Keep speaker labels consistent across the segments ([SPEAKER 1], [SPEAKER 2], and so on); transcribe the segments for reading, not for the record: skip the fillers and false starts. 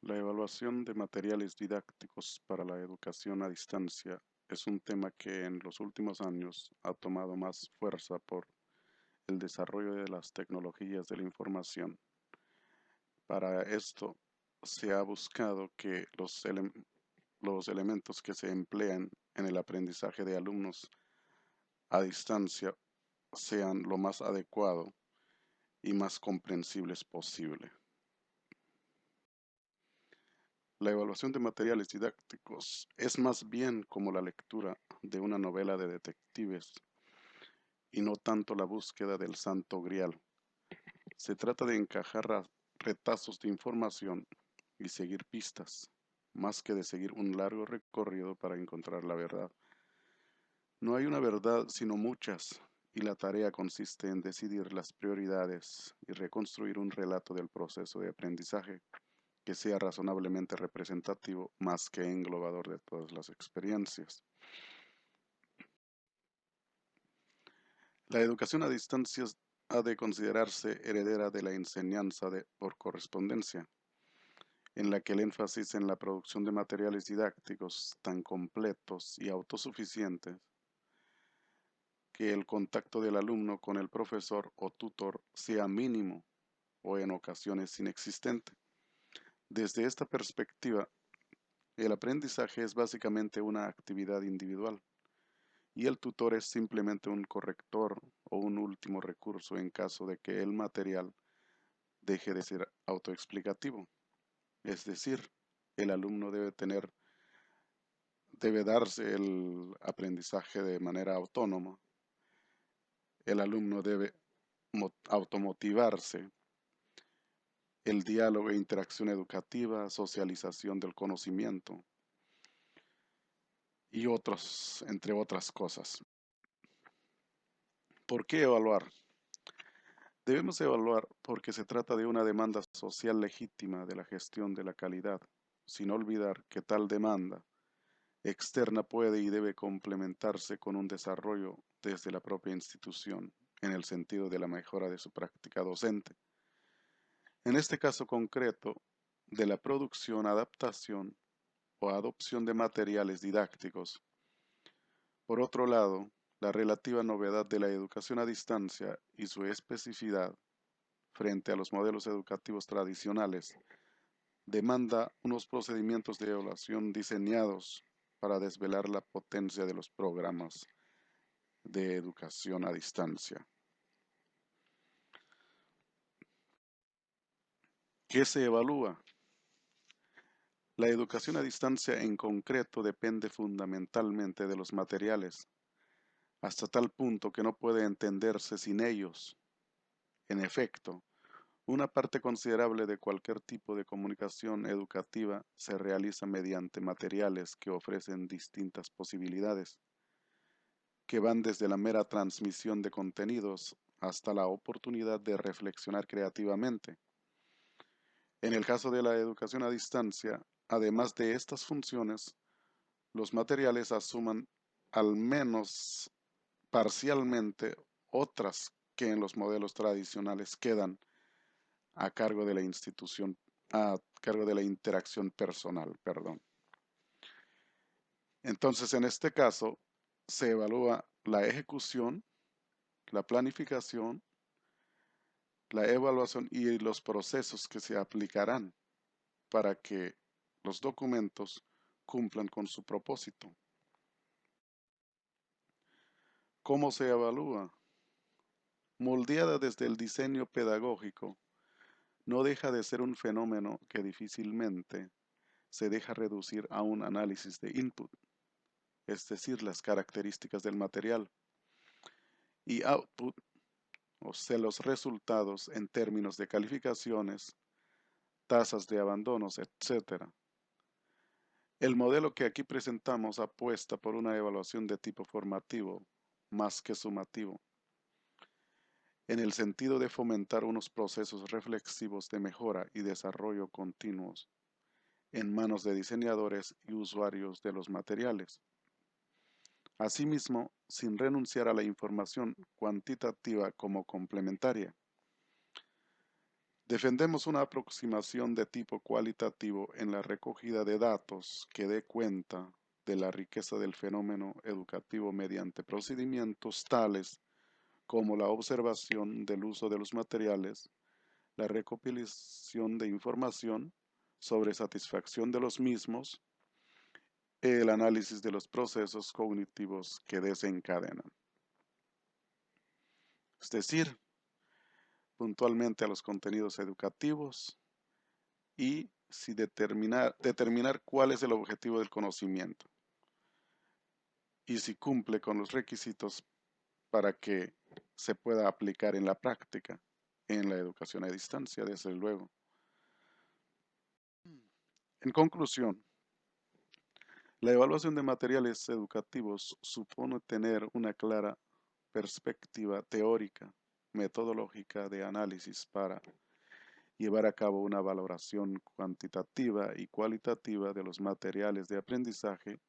[SPEAKER 1] La evaluación de materiales didácticos para la educación a distancia es un tema que en los últimos años ha tomado más fuerza por el desarrollo de las tecnologías de la información. Para esto se ha buscado que los elementos que se emplean en el aprendizaje de alumnos a distancia sean lo más adecuado y más comprensibles posible. La evaluación de materiales didácticos es más bien como la lectura de una novela de detectives y no tanto la búsqueda del santo grial. Se trata de encajar retazos de información y seguir pistas, más que de seguir un largo recorrido para encontrar la verdad. No hay una verdad, sino muchas, y la tarea consiste en decidir las prioridades y reconstruir un relato del proceso de aprendizaje que sea razonablemente representativo más que englobador de todas las experiencias. La educación a distancia ha de considerarse heredera de la enseñanza por correspondencia, en la que el énfasis en la producción de materiales didácticos tan completos y autosuficientes que el contacto del alumno con el profesor o tutor sea mínimo o en ocasiones inexistente. Desde esta perspectiva, el aprendizaje es básicamente una actividad individual y el tutor es simplemente un corrector o un último recurso en caso de que el material deje de ser autoexplicativo. Es decir, el alumno debe darse el aprendizaje de manera autónoma. El alumno debe automotivarse. El diálogo e interacción educativa, socialización del conocimiento y otros, entre otras cosas. ¿Por qué evaluar? Debemos evaluar porque se trata de una demanda social legítima de la gestión de la calidad, sin olvidar que tal demanda externa puede y debe complementarse con un desarrollo desde la propia institución, en el sentido de la mejora de su práctica docente. En este caso concreto, de la producción, adaptación o adopción de materiales didácticos. Por otro lado, la relativa novedad de la educación a distancia y su especificidad frente a los modelos educativos tradicionales demanda unos procedimientos de evaluación diseñados para desvelar la potencia de los programas de educación a distancia. ¿Qué se evalúa? La educación a distancia en concreto depende fundamentalmente de los materiales, hasta tal punto que no puede entenderse sin ellos. En efecto, una parte considerable de cualquier tipo de comunicación educativa se realiza mediante materiales que ofrecen distintas posibilidades, que van desde la mera transmisión de contenidos hasta la oportunidad de reflexionar creativamente. En el caso de la educación a distancia, además de estas funciones, los materiales asuman al menos parcialmente otras que en los modelos tradicionales quedan a cargo de la institución, a cargo de la interacción personal, perdón. Entonces, en este caso, se evalúa la ejecución, la planificación, la evaluación y los procesos que se aplicarán para que los documentos cumplan con su propósito. ¿Cómo se evalúa? Moldeada desde el diseño pedagógico, no deja de ser un fenómeno que difícilmente se deja reducir a un análisis de input, es decir, las características del material, y output, o sea, los resultados en términos de calificaciones, tasas de abandonos, etc. El modelo que aquí presentamos apuesta por una evaluación de tipo formativo más que sumativo, en el sentido de fomentar unos procesos reflexivos de mejora y desarrollo continuos en manos de diseñadores y usuarios de los materiales. Asimismo, sin renunciar a la información cuantitativa como complementaria. Defendemos una aproximación de tipo cualitativo en la recogida de datos que dé cuenta de la riqueza del fenómeno educativo mediante procedimientos tales como la observación del uso de los materiales, la recopilación de información sobre satisfacción de los mismos, el análisis de los procesos cognitivos que desencadenan. Es decir, puntualmente a los contenidos educativos y si determinar cuál es el objetivo del conocimiento y si cumple con los requisitos para que se pueda aplicar en la práctica, en la educación a distancia, desde luego. En conclusión, la evaluación de materiales educativos supone tener una clara perspectiva teórica, metodológica de análisis para llevar a cabo una valoración cuantitativa y cualitativa de los materiales de aprendizaje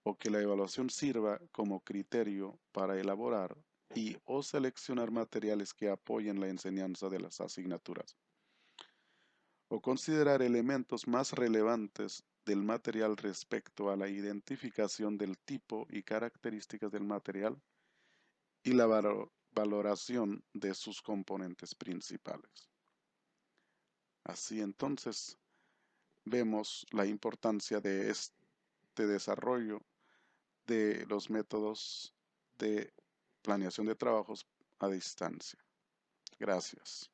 [SPEAKER 1] o que la evaluación sirva como criterio para elaborar y o seleccionar materiales que apoyen la enseñanza de las asignaturas o considerar elementos más relevantes del material respecto a la identificación del tipo y características del material y la valoración de sus componentes principales. Así entonces, vemos la importancia de este desarrollo de los métodos de planeación de trabajos a distancia. Gracias.